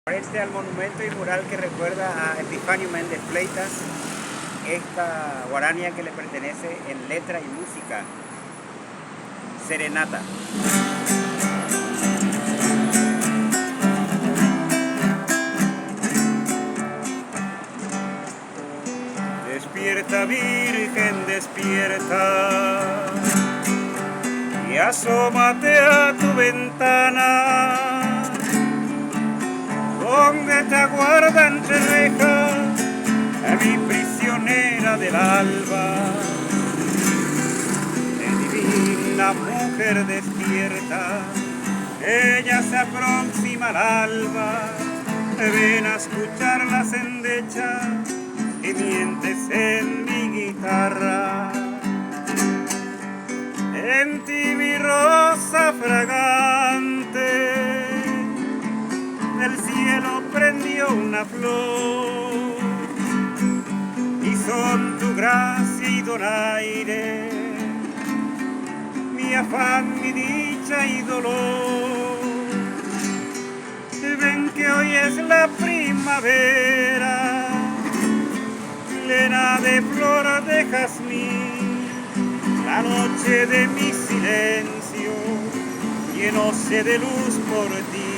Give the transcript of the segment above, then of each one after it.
Frente al monumento y mural que recuerda a Epifanio Méndez Fleitas, esta guarania que le pertenece en letra y música, Serenata. Despierta, Virgen, despierta, y asómate a tu ventana, donde te aguarda entre rejas a mi prisionera del alba. Divina mujer despierta, ella se aproxima al alba. Ven a escuchar las endechas que mientes en mi guitarra. En ti mi rosa fragante, del cielo prendió una flor, y son tu gracia y donaire, mi afán, mi dicha y dolor. Ven que hoy es la primavera, llena de flor de jazmín, la noche de mi silencio, llenóse de luz por ti.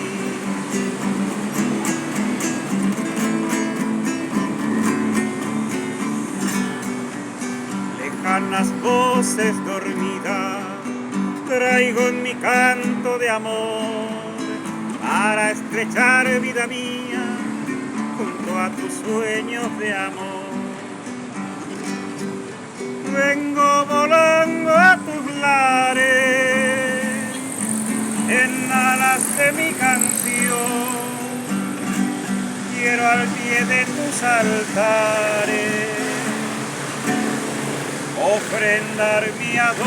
Lejanas voces dormidas traigo en mi canto de amor, para estrechar, vida mía, junto a tus sueños de amor. Vengo volando a tus lares, en alas de mi canción, quiero al pie de tus altares ofrendar mi adoración.